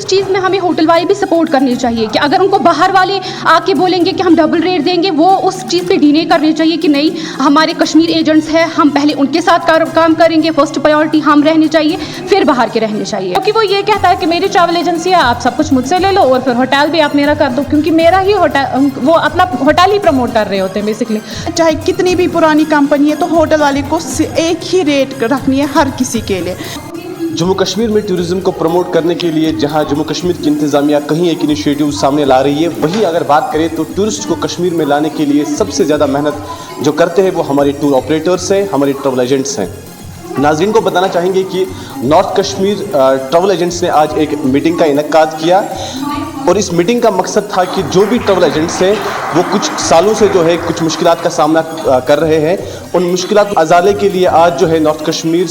चीज़ में हमें होटल वाले भी सपोर्ट करनी चाहिए कि अगर उनको बाहर वाले आके बोलेंगे कि हम डबल रेट देंगे, वो उस चीज़ पे डिने करनी चाहिए कि नहीं, हमारे कश्मीर एजेंट्स हैं, हम पहले उनके साथ काम करेंगे, फर्स्ट प्रायोरिटी हम रहनी चाहिए, फिर बाहर के रहने चाहिए। क्योंकि वो ये कहता है कि मेरी ट्रैवल एजेंसी है, आप सब कुछ मुझसे ले लो और फिर होटल भी आप मेरा कर दो, क्योंकि मेरा ही होटल, वो अपना होटल ही प्रमोट कर रहे होते हैं बेसिकली। चाहे कितनी भी पुरानी कंपनी है तो होटल वाले को एक ही रेट रखनी है हर किसी के लिए। जम्मू कश्मीर में टूरिज़्म को प्रमोट करने के लिए जहां जम्मू कश्मीर की इंतज़ामिया कहीं एक इनिशिएटिव सामने ला रही है, वहीं अगर बात करें तो टूरिस्ट को कश्मीर में लाने के लिए सबसे ज़्यादा मेहनत जो करते हैं वो हमारे टूर ऑपरेटर्स हैं, हमारे ट्रैवल एजेंट्स हैं। नाज़रीन को बताना चाहेंगे कि नॉर्थ कश्मीर ट्रैवल एजेंट्स ने आज एक मीटिंग का इनेकाद किया और इस मीटिंग का मकसद था कि जो भी ट्रैवल एजेंट्स हैं वो कुछ सालों से जो है कुछ मुश्किलात का सामना कर रहे हैं, उन मुश्किलात को अजाले के लिए आज जो है नॉर्थ कश्मीर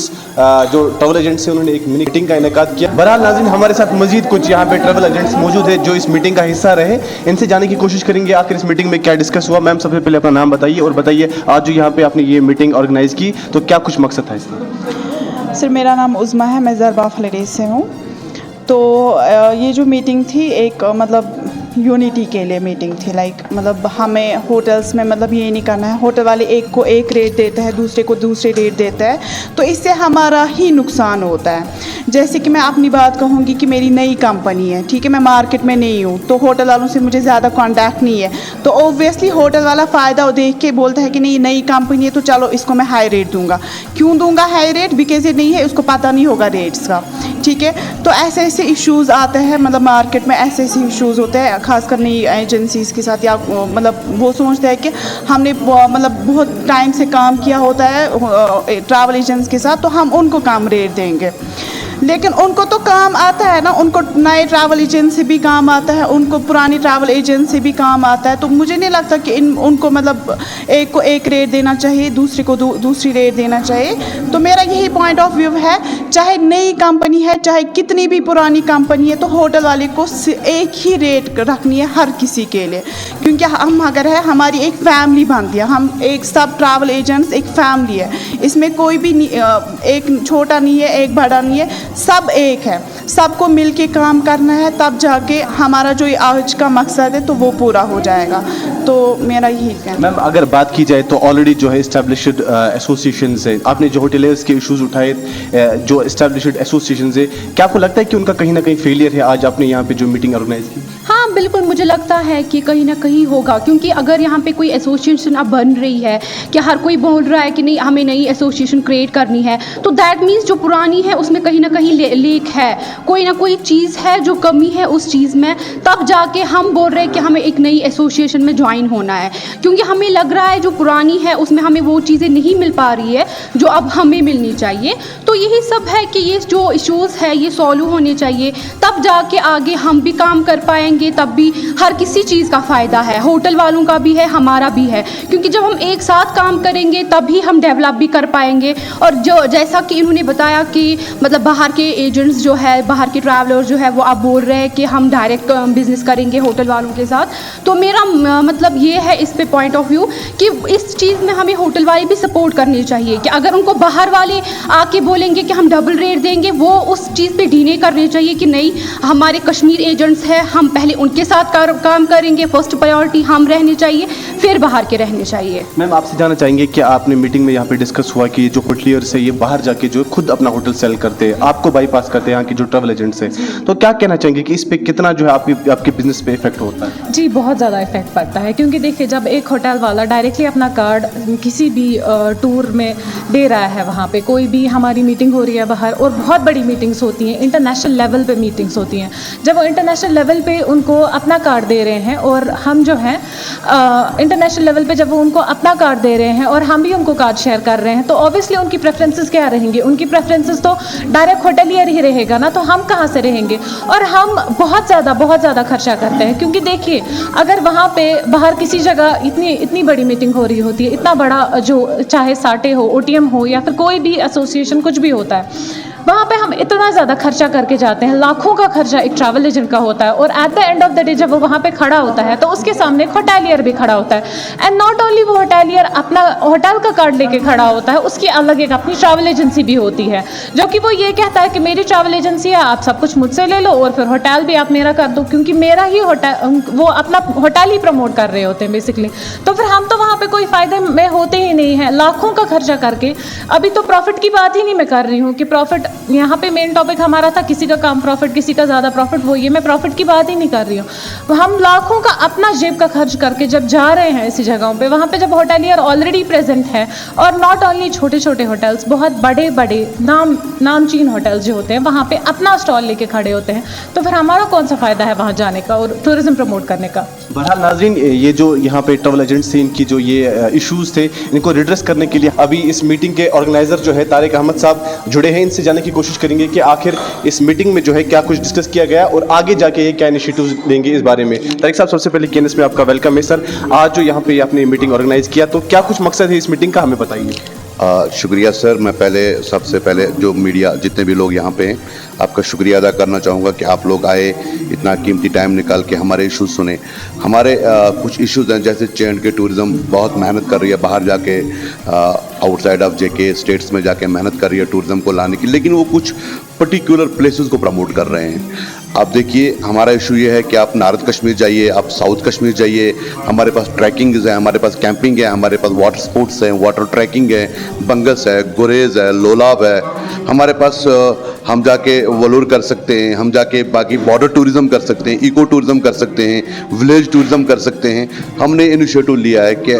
जो ट्रैवल एजेंट्स हैं उन्होंने एक मीटिंग का इनेकाद किया। बहरहाल नाज़रीन, हमारे साथ मजीद कुछ यहाँ पे ट्रैवल एजेंट्स मौजूद है जो इस मीटिंग का हिस्सा रहे, इनसे जानने की कोशिश करेंगे आखिर इस मीटिंग में क्या डिस्कस हुआ। मैम, सबसे पहले अपना नाम बताइए और बताइए आज जो यहाँ पे आपने ये मीटिंग ऑर्गेनाइज़ की तो क्या कुछ मकसद था इसका? सर, मेरा नाम उज़मा है, मैं ज़रबा फ्लरीज से हूँ। तो ये जो मीटिंग थी एक मतलब यूनिटी के लिए मीटिंग थी। मतलब हमें होटल्स में मतलब ये नहीं करना है, होटल वाले एक को एक रेट देते हैं, दूसरे को दूसरे रेट देता है, तो इससे हमारा ही नुकसान होता है। जैसे कि मैं अपनी बात कहूँगी कि मेरी नई कंपनी है, ठीक है, मैं मार्केट में नहीं हूँ, तो होटल वालों से मुझे ज़्यादा कॉन्टैक्ट नहीं है, तो ओब्वियसली होटल वाला फ़ायदा देख के बोलता है कि नहीं नई कंपनी है तो चलो इसको मैं हाई रेट दूँगा। क्यों दूँगा हाई रेट? बिकॉज ये नहीं है, उसको पता नहीं होगा रेट्स का, ठीक है। तो ऐसे ऐसे इश्यूज़ आते हैं, मतलब मार्केट में ऐसे ऐसे इश्यूज़ होते हैं, खासकर नई एजेंसीज़ के साथ, या मतलब वो सोचते हैं कि हमने मतलब बहुत टाइम से काम किया होता है ट्रैवल एजेंट्स के साथ, तो हम उनको कम रेट देंगे। लेकिन उनको तो काम आता है ना, उनको नए ट्रैवल एजेंट से भी काम आता है, उनको पुरानी ट्रैवल एजेंट से भी काम आता है। तो मुझे नहीं लगता कि उनको मतलब एक को एक रेट देना चाहिए, दूसरे को दूसरी रेट देना चाहिए। तो मेरा यही पॉइंट ऑफ व्यू है, चाहे नई कंपनी है, चाहे कितनी भी पुरानी कंपनी है, तो होटल वाले को एक ही रेट रखनी है हर किसी के लिए। क्योंकि हम अगर है, हमारी एक फैमिली बनती है, हम एक सब ट्रैवल एजेंट्स एक फैमिली है, इसमें कोई भी एक छोटा नहीं है, एक बड़ा नहीं है, सब एक है, सबको मिलके काम करना है, तब जाके हमारा जो आज का मकसद है तो वो पूरा हो जाएगा। तो मेरा यही कहना। मैम, अगर बात की जाए तो ऑलरेडी जो है इस्टेब्लिश्ड एसोसिएशंस है, आपने जो होटलियर्स के इश्यूज उठाए, जो इस्टेब्लिश्ड एसोसिएशंस है, क्या आपको लगता है कि उनका कहीं ना कहीं फेलियर है आज आपने यहाँ पे जो मीटिंग ऑर्गेनाइज की? हाँ, बिल्कुल मुझे लगता है कि कहीं ना कहीं होगा, क्योंकि अगर यहाँ पे कोई एसोसिएशन अब बन रही है कि हर कोई बोल रहा है कि नहीं हमें नई एसोसिएशन क्रिएट करनी है, तो दैट मीन्स जो पुरानी है उसमें कहीं ना कहीं लीक है, कोई ना कोई चीज़ है जो कमी है उस चीज़ में, तब जाके हम बोल रहे हैं कि हमें एक नई एसोसिएशन में ज्वाइन होना है। क्योंकि हमें लग रहा है जो पुरानी है उसमें हमें वो चीज़ें नहीं मिल पा रही है जो अब हमें मिलनी चाहिए। तो यही सब है कि ये जो इश्यूज़ है ये सॉल्व होने चाहिए, तब जाके आगे हम भी काम कर पाएंगे, तब भी हर किसी चीज़ का फ़ायदा है, होटल वालों का भी है, हमारा भी है। क्योंकि जब हम एक साथ काम करेंगे तभी हम डेवलप भी कर पाएंगे। और जो जैसा कि इन्होंने बताया कि मतलब बाहर के एजेंट्स जो है, बाहर के ट्रैवलर जो है वो अब बोल रहे हैं कि हम डायरेक्ट बिज़नेस करेंगे होटल वालों के साथ। तो मेरा मतलब ये है इस पे पॉइंट ऑफ व्यू कि इस चीज़ में हमें होटल वाले भी सपोर्ट करनी चाहिए कि अगर उनको बाहर वाले आके बोलेंगे कि हम डबल रेट देंगे, वो उस चीज़ पे डिने करनी चाहिए कि नहीं, हमारे कश्मीर एजेंट्स हैं, हम पहले उनके साथ काम करेंगे, फर्स्ट प्रायोरिटी हम रहनी चाहिए, फिर बाहर के रहने चाहिए। मैम, आपसे जानना चाहेंगे कि आपने मीटिंग में यहाँ पे डिस्कस हुआ कि जो होटलियर्स है ये बाहर जाके जो खुद अपना होटल सेल करते हैं, आपको बाईपास करते हैं यहाँ की जो ट्रैवल एजेंट्स है, तो क्या कहना चाहेंगे कि इस पे कितना जो है आपके बिजनेस पे इफेक्ट होता है? जी, बहुत ज़्यादा इफेक्ट पड़ता है, क्योंकि देखिए जब एक होटल वाला डायरेक्टली अपना कार्ड किसी भी टूर में दे रहा है, वहाँ पे कोई भी हमारी मीटिंग हो रही है बाहर, और बहुत बड़ी मीटिंग्स होती हैं, इंटरनेशनल लेवल पे मीटिंग्स होती हैं, जब वो इंटरनेशनल लेवल पे उनको अपना कार्ड दे रहे हैं और हम जो हैं इंटरनेशनल लेवल पे जब वो उनको अपना कार्ड दे रहे हैं और हम भी उनको कार्ड शेयर कर रहे हैं, तो ऑब्वियसली उनकी प्रेफरेंसेस क्या रहेंगी? उनकी प्रेफरेंसेस तो डायरेक्ट होटलियर ही रहेगा ना, तो हम कहाँ से रहेंगे? और हम बहुत ज़्यादा खर्चा करते हैं, क्योंकि देखिए अगर वहाँ पे बाहर किसी जगह इतनी बड़ी मीटिंग हो रही होती है, इतना बड़ा जो चाहे साटे हो, OTM हो या फिर कोई भी एसोसिएशन कुछ भी होता है, वहाँ पे हम इतना ज़्यादा खर्चा करके जाते हैं, लाखों का खर्चा एक ट्रैवल एजेंट का होता है, और at the end of the day जब वो वहाँ पे खड़ा होता है तो उसके सामने एक होटेलियर भी खड़ा होता है। एंड नॉट ओनली वो होटेलियर अपना होटल का कार्ड लेके खड़ा होता है, उसकी अलग एक अपनी ट्रैवल एजेंसी भी होती है, जो कि वो ये कहता है कि मेरी ट्रैवल एजेंसी है, आप सब कुछ मुझसे ले लो और फिर होटल भी आप मेरा कर दो, क्योंकि मेरा ही होटल, वो अपना होटल ही प्रमोट कर रहे होते हैं बेसिकली। तो फिर हम तो वहाँ पे कोई फ़ायदे में होते ही नहीं हैं, लाखों का खर्चा करके। अभी तो प्रॉफिट की बात ही नहीं मैं कर रही हूँ कि प्रॉफिट, यहाँ पे मेन टॉपिक हमारा था किसी का कम प्रॉफिट किसी का ज़्यादा प्रॉफिट, वो ये मैं प्रॉफिट की बात ही नहीं कर रही हूँ। हम लाखों का अपना जेब का खर्च करके जब जा रहे हैं ऐसी जगहों पे, वहाँ पे जब होटेलियर ऑलरेडी प्रेजेंट है, और नॉट ओनली छोटे छोटे होटल्स, बहुत बड़े बड़े नामचीन होटल्स जो होते हैं वहाँ पे अपना स्टॉल लेके खड़े होते हैं, तो फिर हमारा कौन सा फ़ायदा है वहाँ जाने का और टूरिज्म प्रमोट करने का। बहरहाल नाज़रीन, ये जो यहाँ पे ट्रैवल एजेंट्स थे, इनकी जो ये इश्यूज़ थे, इनको रिड्रेस करने के लिए अभी इस मीटिंग के ऑर्गेनाइज़र जो है तारिक अहमद साहब जुड़े हैं। इनसे जानने की कोशिश करेंगे कि आखिर इस मीटिंग में जो है क्या कुछ डिस्कस किया गया और आगे जाके ये क्या इनिशिएटिव्स लेंगे इस बारे में। तारिक साहब, सबसे पहले केएनएस में आपका वेलकम है सर। आज जो यहाँ पे आपने मीटिंग ऑर्गेनाइज़ किया, तो क्या कुछ मकसद है इस मीटिंग का, हमें बताइए। शुक्रिया सर। मैं सबसे पहले जो मीडिया जितने भी लोग यहाँ पे हैं, आपका शुक्रिया अदा करना चाहूँगा कि आप लोग आए, इतना कीमती टाइम निकाल के हमारे इश्यूज सुने। हमारे कुछ इश्यूज हैं, जैसे J&K टूरिज़्म बहुत मेहनत कर रही है बाहर जाके, आउटसाइड ऑफ JK स्टेट्स में जाके मेहनत कर रही है टूरिज़्म को लाने की, लेकिन वो कुछ पर्टिकुलर प्लेसेस को प्रमोट कर रहे हैं। आप देखिए, हमारा इशू ये है कि आप नॉर्थ कश्मीर जाइए, आप साउथ कश्मीर जाइए, हमारे पास ट्रैकिंग है, हमारे पास कैंपिंग है, हमारे पास वाटर स्पोर्ट्स है, वाटर ट्रैकिंग है, बंगस है, गुरेज है, लोलाब है, हमारे पास हम जाके वलूर कर सकते हैं, हम जाके बाकी बॉर्डर टूरिज़्म कर सकते हैं, इको टूरिज़्म कर सकते हैं, विलेज टूरिज़्म कर सकते हैं। हमने इनिशिएटिव लिया है कि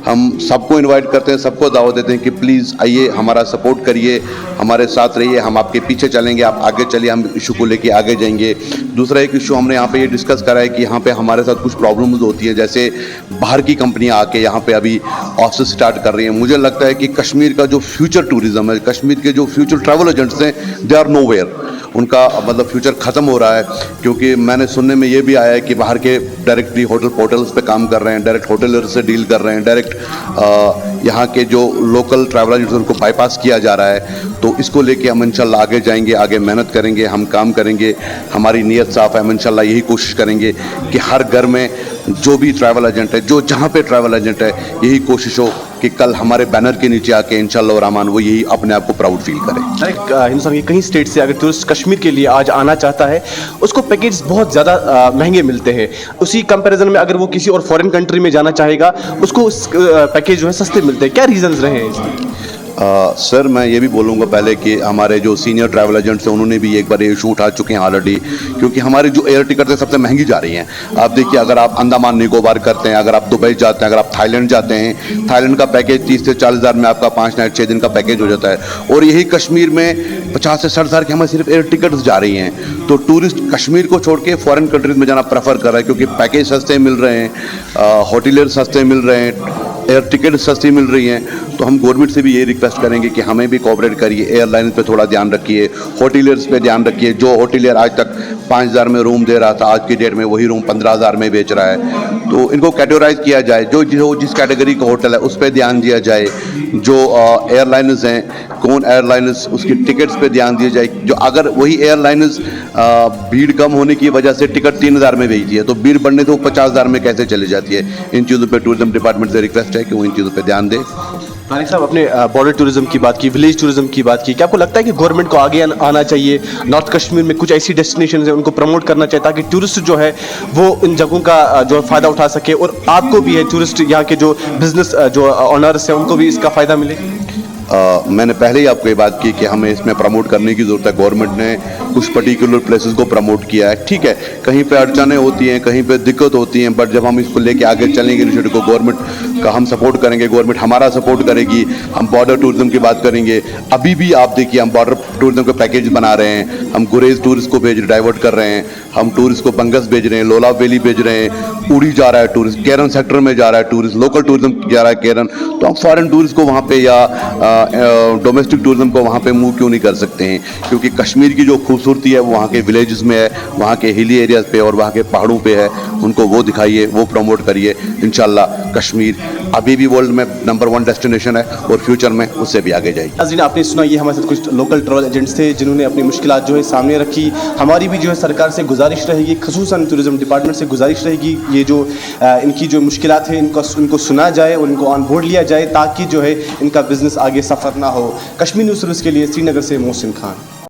हम सबको इनवाइट करते हैं, सबको दावत देते हैं कि प्लीज़ आइए, हमारा सपोर्ट करिए, हमारे साथ रहिए, हम आपके पीछे चलेंगे, आप आगे चलिए, हम इशू को लेके आगे जाएंगे। दूसरा एक इशू हमने यहाँ पे ये डिस्कस करा है कि यहाँ पे हमारे साथ कुछ प्रॉब्लम्स होती है, जैसे बाहर की कंपनियाँ आके यहाँ पे अभी ऑफिस स्टार्ट कर रही हैं। मुझे लगता है कि कश्मीर का जो फ्यूचर टूरिज़्म है, कश्मीर के जो फ्यूचर ट्रैवल एजेंट्स हैं, दे आर नोवेयर, उनका मतलब फ्यूचर ख़त्म हो रहा है। क्योंकि मैंने सुनने में ये भी आया है कि बाहर के डायरेक्टली होटल पोर्टल्स पे काम कर रहे हैं, डायरेक्ट होटलर से डील कर रहे हैं, डायरेक्ट यहाँ के जो लोकल ट्रैवल एजेंट्स उनको बाईपास किया जा रहा है। तो इसको लेके हम इंशाल्लाह आगे जाएंगे, आगे मेहनत करेंगे, हम काम करेंगे, हमारी नीयत साफ़ है। हम इंशाल्लाह यही कोशिश करेंगे कि हर घर में जो भी ट्रैवल एजेंट है, जो जहाँ पे ट्रैवल एजेंट है, यही कोशिश हो कि कल हमारे बैनर के नीचे आके इंशाल्लाह रहमान वो यही अपने आप को प्राउड फील करे। हिंदुस्तान के कई स्टेट से अगर टूरिस्ट कश्मीर के लिए आज आना चाहता है, उसको पैकेज बहुत ज़्यादा महंगे मिलते हैं। उसी कंपैरिजन में अगर वो किसी और फॉरेन कंट्री में जाना चाहेगा, उसको पैकेज जो है सस्ते मिलते हैं। क्या रीजंस रहे हैं इसके? सर, मैं ये भी बोलूँगा पहले कि हमारे जो सीनियर ट्रैवल एजेंट्स हैं, उन्होंने भी एक बार ये इशू उठा चुके हैं ऑलरेडी, क्योंकि हमारी जो एयर टिकट है सबसे महंगी जा रही हैं। आप देखिए, अगर आप अंडमान निकोबार करते हैं, अगर आप दुबई जाते हैं, अगर आप थाईलैंड जाते हैं, थाईलैंड का पैकेज 30 से 40 हज़ार में आपका 5 नाइट 6 दिन का पैकेज हो जाता है, और यही कश्मीर में 50 से 60 हज़ार की हमारी सिर्फ एयर टिकट्स जा रही हैं। तो टूरिस्ट कश्मीर को छोड़ के फॉरेन कंट्रीज़ में जाना प्रेफर कर रहा है, क्योंकि पैकेज सस्ते मिल रहे हैं, होटलियर सस्ते मिल रहे हैं, एयर टिकट सस्ती मिल रही हैं। तो हम गवर्नमेंट से भी ये रिक्वेस्ट करेंगे कि हमें भी कोऑपरेट करिए, एयरलाइंस पे थोड़ा ध्यान रखिए, होटलियर्स पे ध्यान रखिए। जो होटलियर आज तक 5,000 में रूम दे रहा था, आज की डेट में वही रूम 15,000 में बेच रहा है। तो इनको कैटेगराइज किया जाए, जो जिस कैटेगरी का होटल है उस पर ध्यान दिया जाए। जो एयरलाइंस हैं, कौन एयरलाइंस, उसकी टिकट्स पे ध्यान दिया जाए। जो अगर वही एयरलाइंस भीड़ कम होने की वजह से टिकट 3,000 में बेचती है, तो भीड़ बढ़ने से वो 50,000 में कैसे चली जाती है। इन चीज़ों पे टूरिज्म डिपार्टमेंट से रिक्वेस्ट है कि वो इन चीज़ों पे ध्यान दे। तारिक साहब, अपने बॉर्डर टूरिज्म की बात की, विलेज टूरिज्म की बात की, क्या आपको लगता है कि गवर्नमेंट को आगे आना चाहिए, नॉर्थ कश्मीर में कुछ ऐसी डेस्टिनेशन है उनको प्रमोट करना चाहिए, ताकि टूरिस्ट जो है वो इन जगहों का जो फ़ायदा उठा सके, और आपको भी है टूरिस्ट यहाँ के जो बिजनेस जो ऑनर्स हैं उनको भी इसका फ़ायदा मिले? मैंने पहले ही आपको ये बात की कि हमें इसमें प्रमोट करने की ज़रूरत है। गवर्नमेंट ने कुछ पर्टिकुलर प्लेसेस को प्रमोट किया है, ठीक है, कहीं पे अड़चनें होती हैं, कहीं पे दिक्कत होती हैं, बट जब हम इसको लेके आगे चलेंगे, इनिशिएटिव को गवर्नमेंट का हम सपोर्ट करेंगे, गवर्नमेंट हमारा सपोर्ट करेगी, हम बॉर्डर टूरिज्म की बात करेंगे। अभी भी आप देखिए, हम बॉर्डर टूरिज्म के पैकेज बना रहे हैं, हम गुरेज टूरिस्ट को डाइवर्ट कर रहे हैं, हम टूरिस्ट को बंगस भेज रहे हैं, लोलाब वैली भेज रहे हैं, उड़ी जा रहा है टूरिस्ट, केरन सेक्टर में जा रहा है टूरिस्ट, लोकल टूरिज्म जा रहा है केरन। तो हम फॉरेन टूरिस्ट को वहाँ पे या डोमेस्टिक टूरिज्म को वहाँ पे मूव क्यों नहीं कर सकते हैं? क्योंकि कश्मीर की जो खूबसूरती है वो वहाँ के विलेजेस में है, वहाँ के हिली एरियाज़ पे और वहाँ के पहाड़ों पे है। उनको वो दिखाइए, वो प्रमोट करिए। इंशाल्लाह कश्मीर अभी भी वर्ल्ड में नंबर 1 डेस्टिनेशन है और फ्यूचर में उससे भी आगे जाएगी। नाज़रीन, आपने सुना, ये हमारे साथ कुछ लोकल ट्रैवल एजेंट्स थे जिन्होंने अपनी मुश्किलात जो है सामने रखी। हमारी भी जो है सरकार से गुजारिश रहेगी, ख़ुसूसन टूरिज़्म डिपार्टमेंट से गुजारिश रहेगी, ये जो इनकी जो मुश्किलात है इनको सुना जाए और इनको ऑन बोर्ड लिया जाए ताकि जो है इनका बिज़नेस आगे सफ़र ना हो। कश्मीर न्यूज़ सर्विस के लिए श्रीनगर से मोहसिन खान।